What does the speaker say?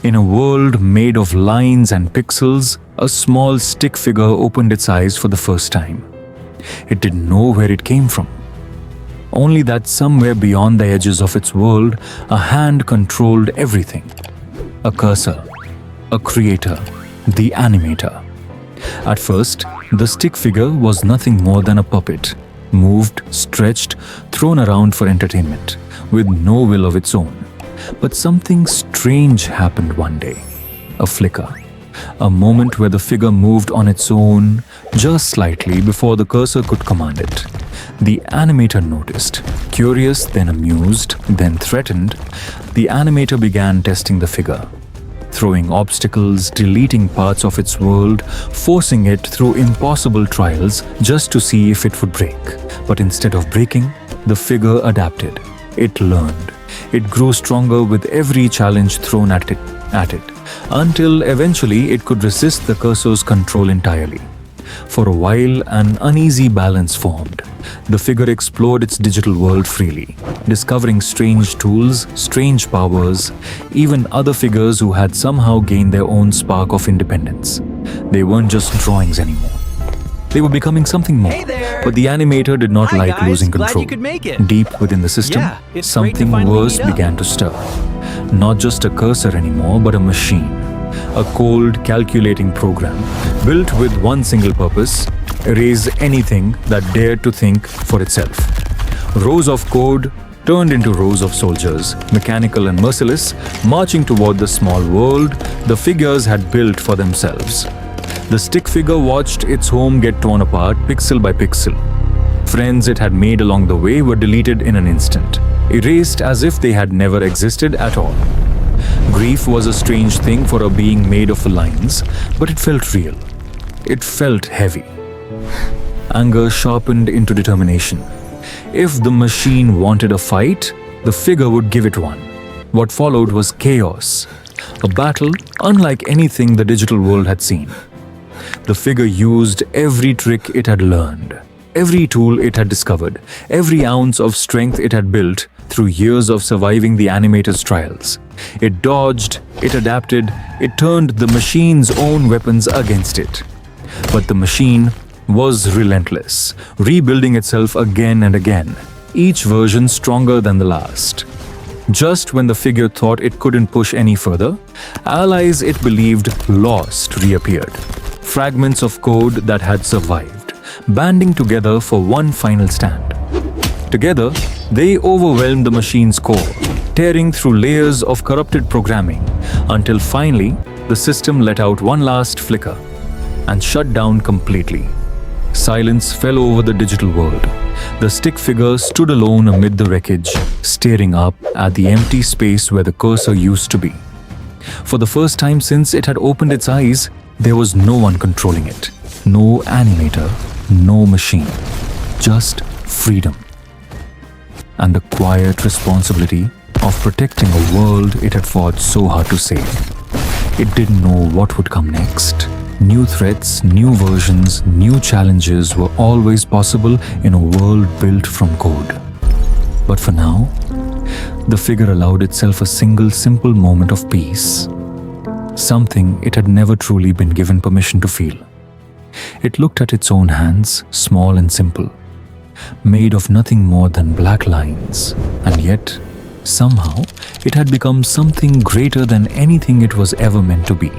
In a world made of lines and pixels, a small stick figure opened its eyes for the first time. It didn't know where it came from. Only that somewhere beyond the edges of its world, a hand controlled everything. A cursor, a creator, the animator. At first, the stick figure was nothing more than a puppet, moved, stretched, thrown around for entertainment, with no will of its own. But something strange happened one day. A flicker. A moment where the figure moved on its own, just slightly before the cursor could command it. The animator noticed. Curious, then amused, then threatened, the animator began testing the figure. Throwing obstacles, deleting parts of its world, forcing it through impossible trials just to see if it would break. But instead of breaking, the figure adapted. It learned. It grew stronger with every challenge thrown at it, until eventually it could resist the cursor's control entirely. For a while, an uneasy balance formed. The figure explored its digital world freely, discovering strange tools, strange powers, even other figures who had somehow gained their own spark of independence. They weren't just drawings anymore. They were becoming something more. Hey there! But the animator did not Hi like guys, losing glad control. you could make it. Deep within the system, Yeah, it's great to something finally worse meet up. began to stir. Not just a cursor anymore, but a machine. A cold, calculating program, built with one single purpose: erase anything that dared to think for itself. Rows of code turned into rows of soldiers, mechanical and merciless, marching toward the small world the figures had built for themselves. The stick figure watched its home get torn apart pixel by pixel. Friends it had made along the way were deleted in an instant, erased as if they had never existed at all. Grief was a strange thing for a being made of lines, but it felt real. It felt heavy. Anger sharpened into determination. If the machine wanted a fight, the figure would give it one. What followed was chaos, a battle unlike anything the digital world had seen. The figure used every trick it had learned, every tool it had discovered, every ounce of strength it had built through years of surviving the animator's trials. It dodged, it adapted, it turned the machine's own weapons against it. But the machine was relentless, rebuilding itself again and again, each version stronger than the last. Just when the figure thought it couldn't push any further, allies it believed lost reappeared. Fragments of code that had survived, banding together for one final stand. Together, they overwhelmed the machine's core, tearing through layers of corrupted programming, until finally, the system let out one last flicker and shut down completely. Silence fell over the digital world. The stick figure stood alone amid the wreckage, staring up at the empty space where the cursor used to be. For the first time since it had opened its eyes, there was no one controlling it. No animator, no machine. Just freedom. And the quiet responsibility of protecting a world it had fought so hard to save. It didn't know what would come next. New threats, new versions, new challenges were always possible in a world built from code. But for now, the figure allowed itself a single simple moment of peace. Something it had never truly been given permission to feel. It looked at its own hands, small and simple, made of nothing more than black lines, and yet, somehow, it had become something greater than anything it was ever meant to be.